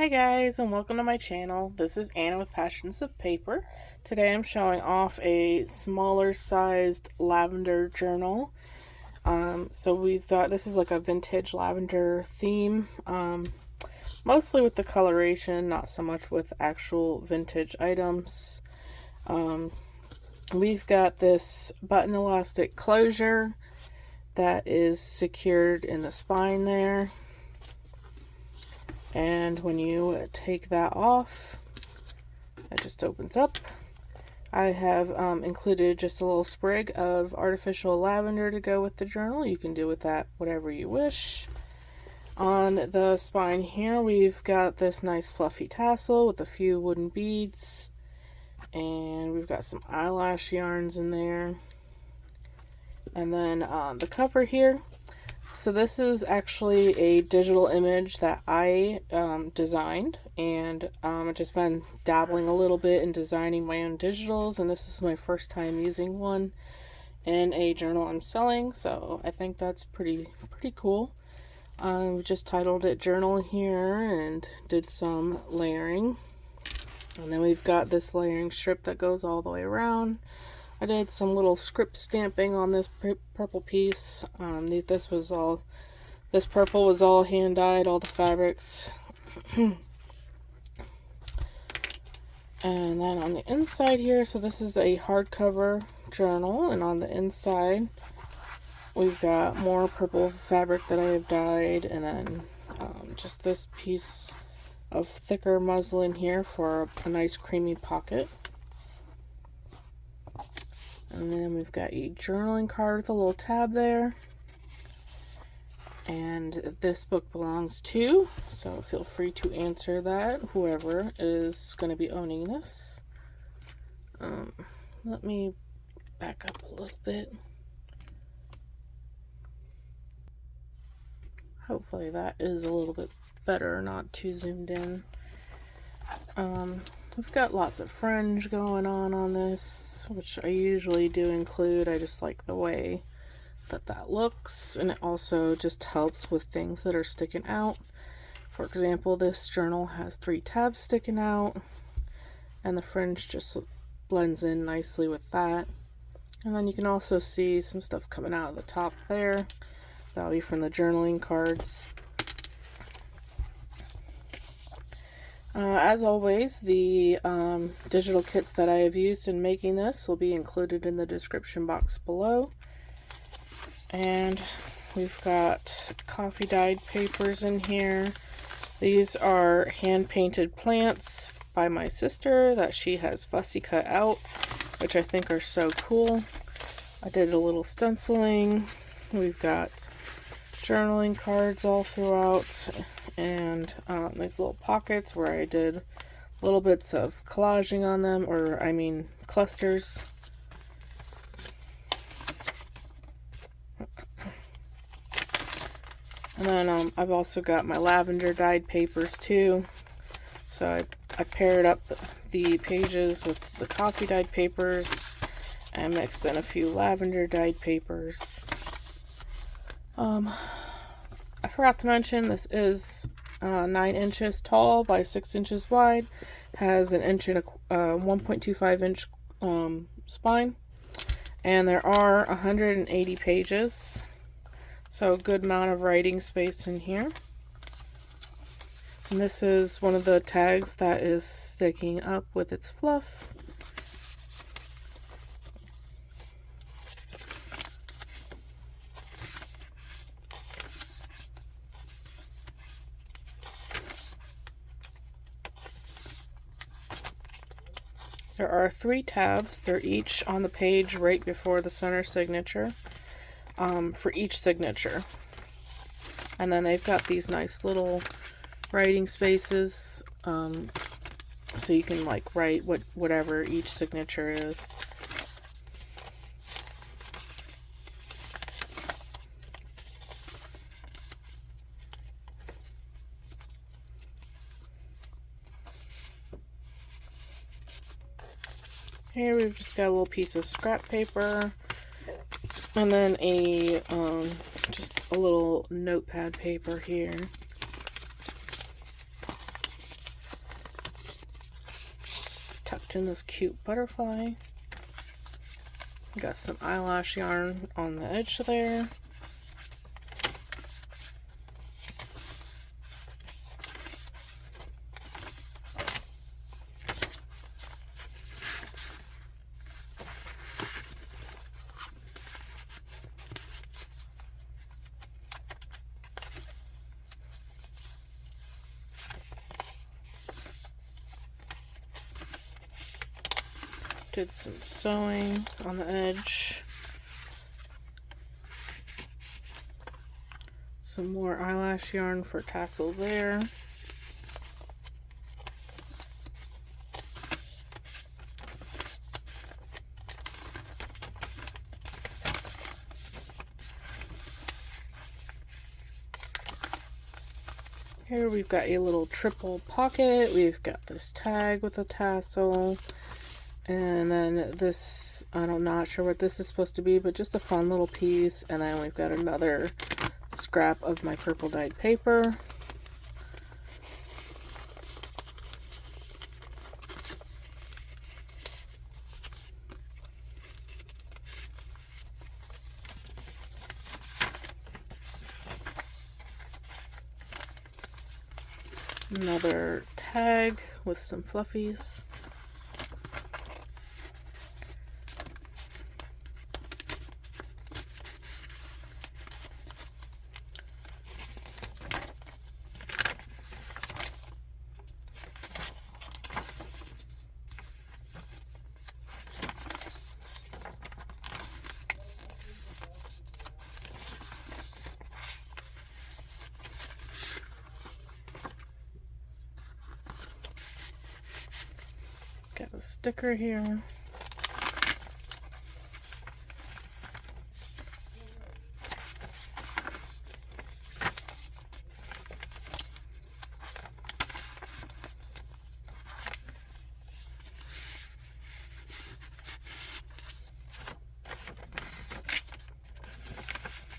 Hi guys, and welcome to my channel. This is Anna with Passions of Paper. Today I'm showing off a smaller sized lavender journal. So we've got, this is like a vintage lavender theme, mostly with the coloration, not so much with actual vintage items. We've got this button elastic closure that is secured in the spine there. And when you take that off, it just opens up. I have included just a little sprig of artificial lavender to go with the journal. You can do with that whatever you wish. On the spine here, we've got this nice fluffy tassel with a few wooden beads. And we've got some eyelash yarns in there. And then the cover here. So this is actually a digital image that I designed, and I've just been dabbling a little bit in designing my own digitals, and this is my first time using one in a journal I'm selling, so I think that's pretty cool. We just titled it Journal here and did some layering, and then we've got this layering strip that goes all the way around. I did some little script stamping on this purple piece. This purple was all hand dyed, all the fabrics. And then on the inside here, so this is a hardcover journal, and on the inside we've got more purple fabric that I have dyed, and then just this piece of thicker muslin here for a nice creamy pocket. And then we've got a journaling card with a little tab there. And this book belongs to, so feel free to answer that, whoever is going to be owning this. Let me back up a little bit. Hopefully that is a little bit better, not too zoomed in. We've got lots of fringe going on this, which I usually do include. I just like the way that looks, and it also just helps with things that are sticking out. For example, this journal has 3 tabs sticking out, and the fringe just blends in nicely with that. And then you can also see some stuff coming out of the top there. That'll be from the journaling cards. As always, the digital kits that I have used in making this will be included in the description box below. And we've got coffee dyed papers in here. These are hand painted plants by my sister that she has fussy cut out, which I think are so cool. I did a little stenciling. We've got journaling cards all throughout, and nice little pockets where I did little bits of collaging on them, or I mean clusters. And then I've also got my lavender dyed papers too. So I paired up the pages with the coffee dyed papers and mixed in a few lavender dyed papers. I forgot to mention this is 9 inches tall by 6 inches wide, has an inch and a 1.25 inch spine, and there are 180 pages, so a good amount of writing space in here. And this is one of the tags that is sticking up with its fluff. There are 3 tabs. They're each on the page right before the center signature, for each signature. And then they've got these nice little writing spaces, so you can like write whatever each signature is. Here we've just got a little piece of scrap paper, and then a just a little notepad paper here. tucked in this cute butterfly. Got some eyelash yarn on the edge there. Did some sewing on the edge. Some more eyelash yarn for tassel there. Here we've got a little triple pocket. We've got this tag with a tassel. And then this, I'm not sure what this is supposed to be, but just a fun little piece. And then we've got another scrap of my purple dyed paper. Another tag with some fluffies. Got a sticker here.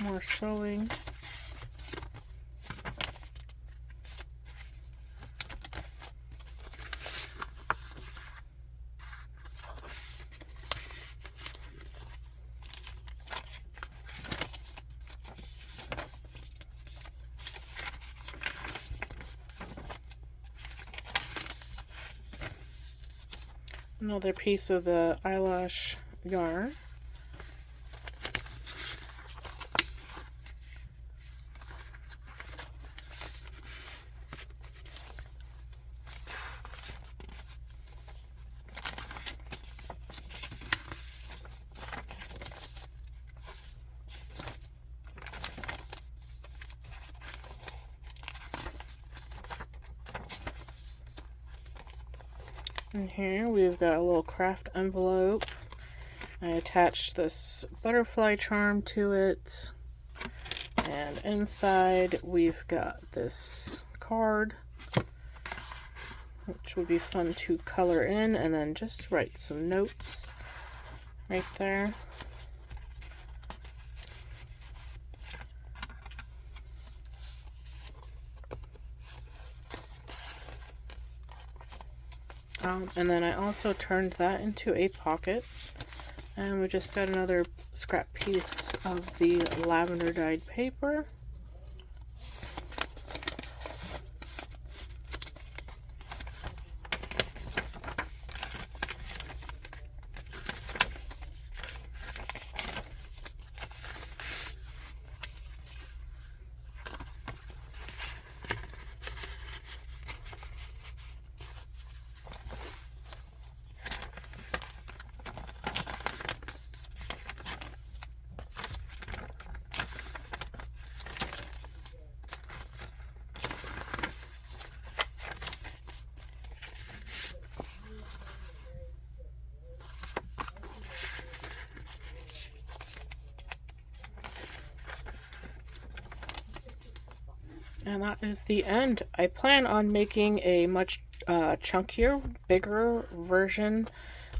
More sewing. Another piece of the eyelash yarn. And here we've got a little craft envelope. I attached this butterfly charm to it. And inside we've got this card, which would be fun to color in and then just write some notes right there. And then I also turned that into a pocket, and we just got another scrap piece of the lavender dyed paper. And that is the end. I plan on making a much chunkier, bigger version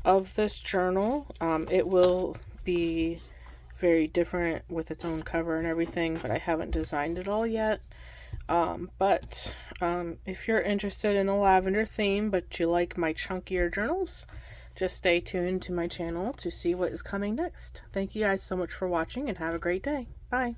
of this journal. It will be very different with its own cover and everything, but I haven't designed it all yet. But if you're interested in the lavender theme, but you like my chunkier journals, just stay tuned to my channel to see what is coming next. Thank you guys so much for watching and have a great day. Bye.